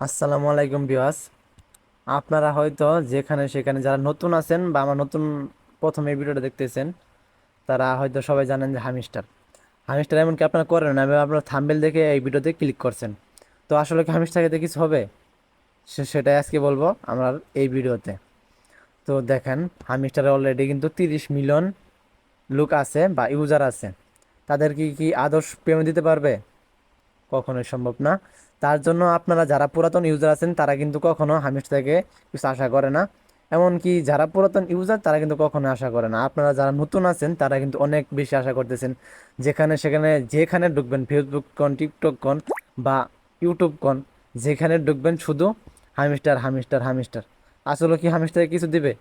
আসসালামু আলাইকুম বিয়াস। আপনারা হয়তো যেখানে সেখানে যারা নতুন আছেন বা আমার নতুন প্রথম এই ভিডিওটা দেখতেছেন, তারা হয়তো সবাই জানেন যে হামিস্টার হামিস্টার এমনকি আপনারা করেন না, আপনার থাম্বনেল দেখে এই ভিডিওতে ক্লিক করছেন। তো আসলে কি হামিস্টার খেতে কিছু হবে? সেটাই আজকে বলবো আমার এই ভিডিওতে। তো দেখেন, হামিস্টারে অলরেডি কিন্তু 30 মিলিয়ন লোক আছে বা ইউজার আছে। তাদের কি কি আদর্শ পেমেন্ট দিতে পারবে? কখনোই সম্ভব না। তার জন্য আপনারা যারা পুরাতন ইউজার আছেন তারা কিন্তু কখনো হামিদ থেকে কিছু আশা করে না। এমনকি যারা পুরাতন ইউজার তারা কিন্তু কখনো আশা করে না। আপনারা যারা নতুন আছেন তারা কিন্তু অনেক বেশি আশা করতেছেন। যেখানে সেখানে যেখানে ঢুকবেন, ফেসবুক কন, টিকটক কন বা ইউটিউব কন, যেখানে ঢুকবেন শুধু হামিস্টার হামিস্টার হামিস্টার। আসলে কি হামিস্টার কিছু দিবে?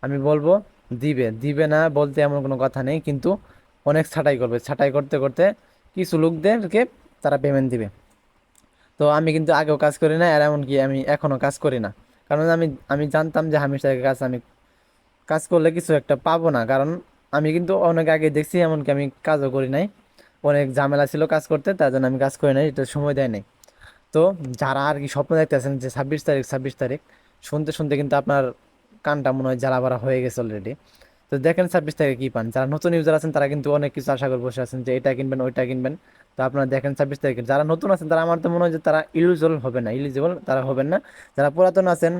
আমি বলবো দিবে। দিবে না বলতে এমন কোনো কথা নেই, কিন্তু অনেক ছাঁটাই করবে। ছাঁটাই করতে করতে কিছু লোকদেরকে তারা পেমেন্ট দিবে। তো আমি কিন্তু আগেও কাজ করি না, আর এমনকি আমি এখনো কাজ করি না। কারণ আমি আমি জানতাম যে হামেশার কাজ আমি কাজ করলে কিছু একটা পাবো না। কারণ আমি কিন্তু অনেক আগে দেখছি, এমনকি আমি কাজও করি নাই। অনেক ঝামেলা ছিল কাজ করতে, তার জন্য আমি কাজ করি নাই, এটা সময় দেয় নাই। তো যারা আর কি স্বপ্ন দেখতেছেন যে 26 তারিখ 26 তারিখ, শুনতে শুনতে কিন্তু আপনার কানটা মনে হয় জ্বালা ভাড়া হয়ে গেছে অলরেডি। তো দেখেন 26 তারিখে কি পান। যারা নতুন ইউজার আছেন তারা কিন্তু অনেক কিছু আশা করে বসে আছেন যে এটা কিনবেন ওইটা কিনবেন। তো আপনারা দেখেন 26 তারিখে যারা নতুন আছেন তারা, আমার তো মনে হয় যে তারা ইলিজিবল হবে না, ইলিজিবল তারা হবেন না। যারা পুরাতন আছেন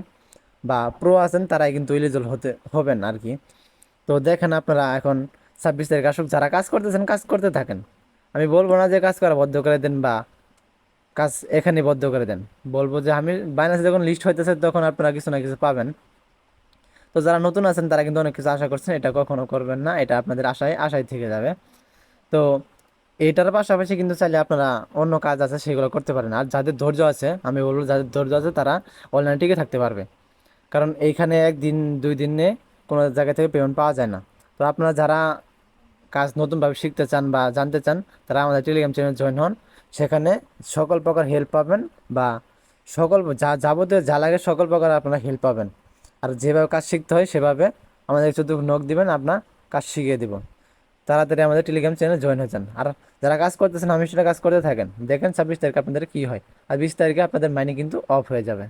বা প্রো আছেন তারাই কিন্তু ইলিজিবল হতে হবেন আর কি। তো দেখেন আপনারা এখন 26 তারিখ আসুক, যারা কাজ করতেছেন কাজ করতে থাকেন। আমি বলবো না যে কাজ করা বন্ধ করে দেন বা কাজ এখানে বদ্ধ করে দেন। বলবো যে আমি বাইন্যান্সে যখন লিস্ট হইতেছে তখন আপনারা কিছু না কিছু পাবেন। তো যারা নতুন আছেন তারা কিন্তু অনেক কিছু আশা করছেন, এটা কখনো করবেন না, এটা আপনাদের আশায় আশায় থেকে যাবে। তো এইটার পাশাপাশি কিন্তু চাইলে আপনারা অন্য কাজ আছে সেগুলো করতে পারেন। আর যাদের ধৈর্য আছে, আমি বলবো যাদের ধৈর্য আছে তারা অনলাইনে টিকে থাকতে পারবে। কারণ এইখানে একদিন দুই দিনে কোনো জায়গা থেকে পেমেন্ট পাওয়া যায় না। তো আপনারা যারা কাজ নতুনভাবে শিখতে চান বা জানতে চান, তারা আমাদের টেলিগ্রাম চ্যানেল জয়েন হন। সেখানে সকল প্রকার হেল্প পাবেন বা সকল যা যাবতীয় যা লাগে সকল প্রকার আপনারা হেল্প পাবেন। আর যেভাবে কাজ শিখতে হয় সেভাবে আমাদের শুধু নক দিবেন, আপনার কাজ শিখিয়ে দিব। তাড়াতাড়ি আমাদের টেলিগ্রাম চ্যানেলে জয়েন হয়ে যান। আর যারা কাজ করতেছেন আমি সেটা কাজ করতে থাকেন, দেখেন 26 তারিখে আপনাদের কি হয়। আর 20 তারিখে আপনাদের মাইনে কিন্তু অফ হয়ে যাবে।